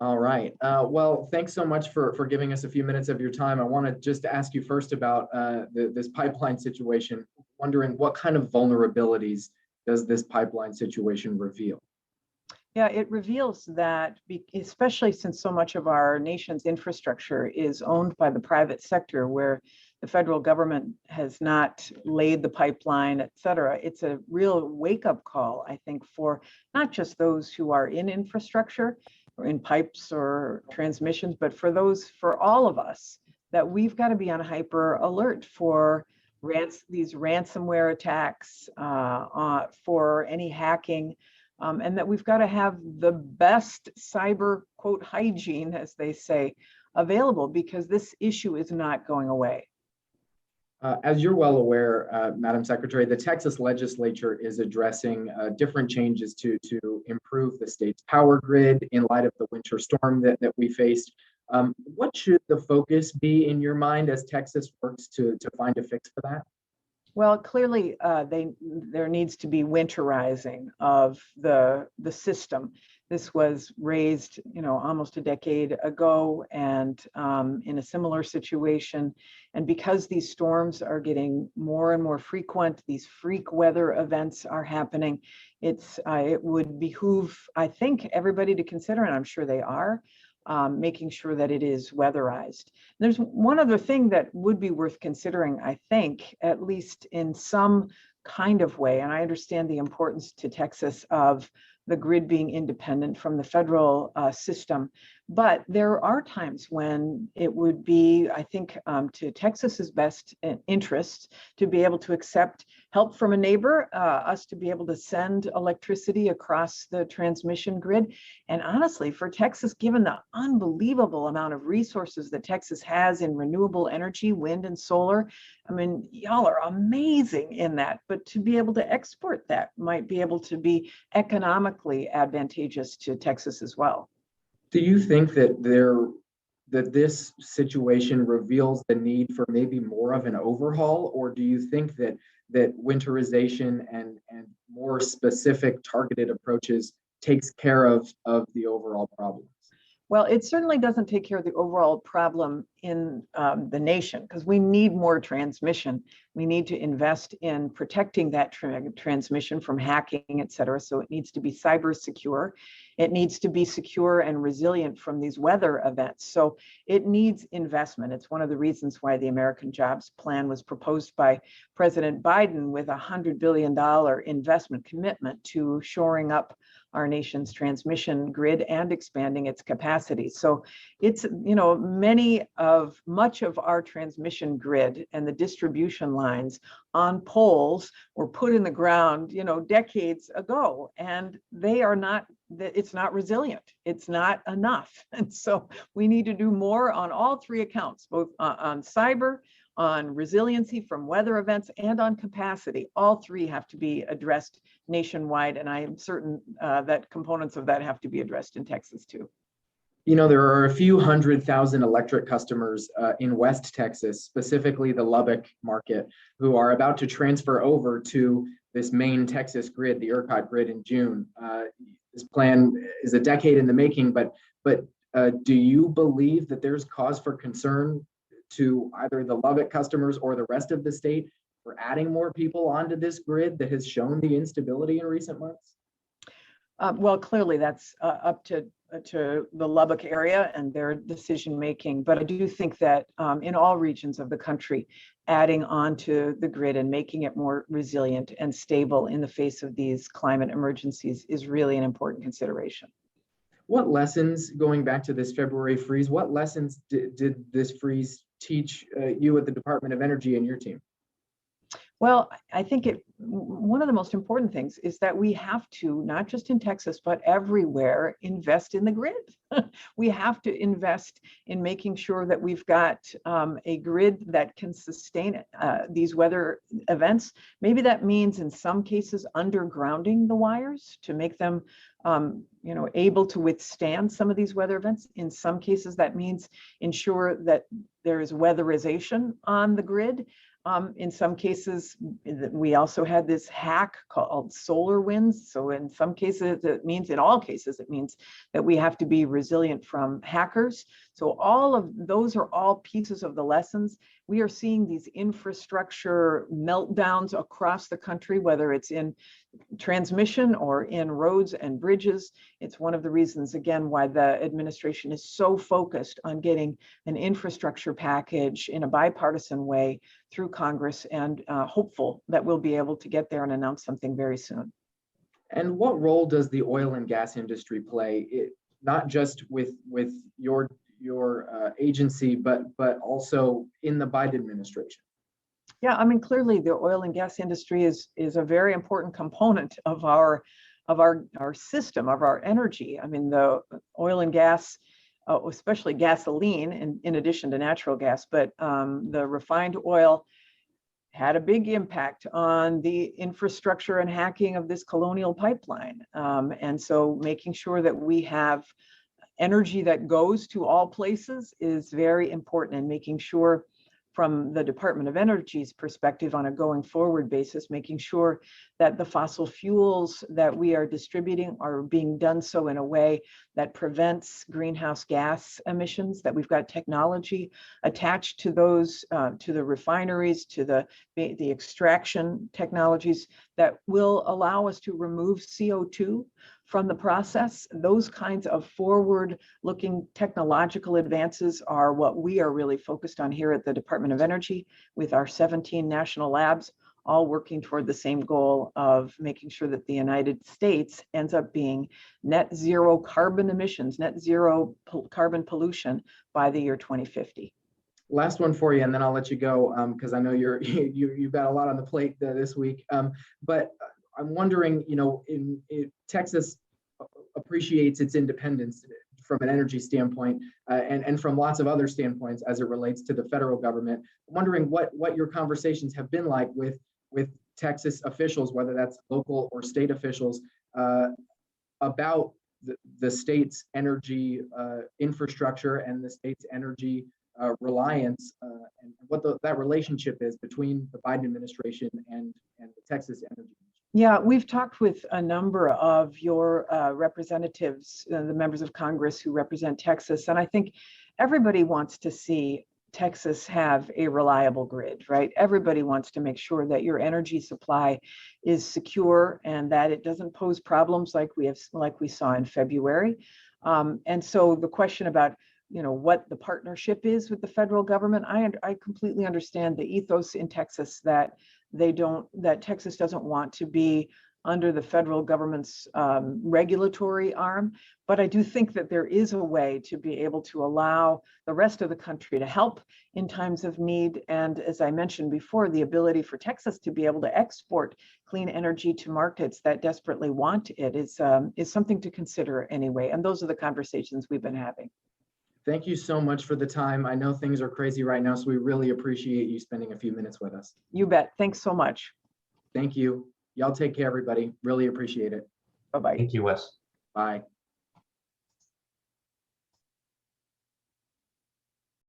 All right. Well, thanks so much for giving us a few minutes of your time. I want to just ask you first about this pipeline situation, wondering what kind of vulnerabilities does this pipeline situation reveal? Yeah, it reveals that, especially since so much of our nation's infrastructure is owned by the private sector, where the federal government has not laid the pipeline, et cetera, it's a real wake-up call, I think, for not just those who are in infrastructure or in pipes or transmissions, but for all of us, that we've got to be on hyper alert for these ransomware attacks, for any hacking, and that we've got to have the best cyber quote hygiene, as they say, available, because this issue is not going away. As you're well aware, Madam Secretary, the Texas legislature is addressing different changes to improve the state's power grid in light of the winter storm that we faced. What should the focus be in your mind as Texas works to find a fix for that? Well, clearly, there needs to be winterizing of the system. This was raised, almost a decade ago, and in a similar situation. And because these storms are getting more and more frequent, these freak weather events are happening. It would behoove, I think, everybody to consider, and I'm sure they are, making sure that it is weatherized. There's one other thing that would be worth considering, I think, at least in some kind of way, and I understand the importance to Texas of the grid being independent from the federal system. But there are times when it would be, I think, to Texas's best interest to be able to accept help from a neighbor, us to be able to send electricity across the transmission grid. And honestly, for Texas, given the unbelievable amount of resources that Texas has in renewable energy, wind and solar, I mean, y'all are amazing in that. But to be able to export that might be able to be economically advantageous to Texas as well. Do you think that this situation reveals the need for maybe more of an overhaul, or do you think that winterization and more specific targeted approaches takes care of the overall problems? Well, it certainly doesn't take care of the overall problem in the nation, because we need more transmission. We need to invest in protecting that transmission from hacking, et cetera. So it needs to be cyber secure. It needs to be secure and resilient from these weather events. So it needs investment. It's one of the reasons why the American Jobs Plan was proposed by President Biden, with $100 billion investment commitment to shoring up our nation's transmission grid and expanding its capacity. So it's, much of our transmission grid and the distribution lines on poles were put in the ground, decades ago, and it's not resilient. It's not enough. And so we need to do more on all three accounts, both on cyber, on resiliency from weather events, and on capacity. All three have to be addressed nationwide, and I am certain that components of that have to be addressed in Texas too. There are a few 100,000 electric customers in West Texas, specifically the Lubbock market, who are about to transfer over to this main Texas grid, the ERCOT grid, in June. This plan is a decade in the making, but do you believe that there's cause for concern to either the Lubbock customers or the rest of the state for adding more people onto this grid that has shown the instability in recent months? Well, clearly that's up to the Lubbock area and their decision making. But I do think that in all regions of the country, adding on to the grid and making it more resilient and stable in the face of these climate emergencies is really an important consideration. What lessons, going back to this February freeze, what lessons did this freeze teach you at the Department of Energy and your team? Well, I think one of the most important things is that we have to, not just in Texas, but everywhere, invest in the grid. We have to invest in making sure that we've got a grid that can sustain these weather events. Maybe that means in some cases undergrounding the wires to make them able to withstand some of these weather events. In some cases, that means ensure that there is weatherization on the grid. In some cases, we also had this hack called solar winds. So in some cases, it means, in all cases, it means that we have to be resilient from hackers. So all of those are all pieces of the lessons. We are seeing these infrastructure meltdowns across the country, whether it's in transmission or in roads and bridges. It's one of the reasons, again, why the administration is so focused on getting an infrastructure package in a bipartisan way through Congress, and hopeful that we'll be able to get there and announce something very soon. And what role does the oil and gas industry play, not just with your agency, but also in the Biden administration? Yeah, I mean, clearly the oil and gas industry is a very important component of our system, of our energy. I mean, the oil and gas, especially gasoline, in addition to natural gas, but the refined oil had a big impact on the infrastructure and hacking of this colonial pipeline. And so making sure that we have energy that goes to all places is very important, and making sure from the Department of Energy's perspective on a going forward basis, making sure that the fossil fuels that we are distributing are being done so in a way that prevents greenhouse gas emissions, that we've got technology attached to those, to the refineries, to the extraction technologies that will allow us to remove CO2 from the process. Those kinds of forward-looking technological advances are what we are really focused on here at the Department of Energy, with our 17 national labs, all working toward the same goal of making sure that the United States ends up being net zero carbon emissions, net zero carbon pollution by the year 2050. Last one for you, and then I'll let you go, because I know you've got a lot on the plate this week. But I'm wondering, in Texas appreciates its independence from an energy standpoint, and from lots of other standpoints as it relates to the federal government. I'm wondering what your conversations have been like with Texas officials, whether that's local or state officials, about the state's energy infrastructure and the state's energy reliance, and what that relationship is between the Biden administration and the Texas energy. Yeah, we've talked with a number of your representatives, the members of Congress who represent Texas, and I think everybody wants to see Texas have a reliable grid, right? Everybody wants to make sure that your energy supply is secure and that it doesn't pose problems like we saw in February. And so the question about what the partnership is with the federal government, I completely understand the ethos in Texas that Texas doesn't want to be under the federal government's regulatory arm. But I do think that there is a way to be able to allow the rest of the country to help in times of need. And as I mentioned before, the ability for Texas to be able to export clean energy to markets that desperately want it is something to consider anyway. And those are the conversations we've been having. Thank you so much for the time. I know things are crazy right now, so we really appreciate you spending a few minutes with us. You bet. Thanks so much. Thank you. Y'all take care, everybody. Really appreciate it. Bye-bye. Thank you, Wes. Bye.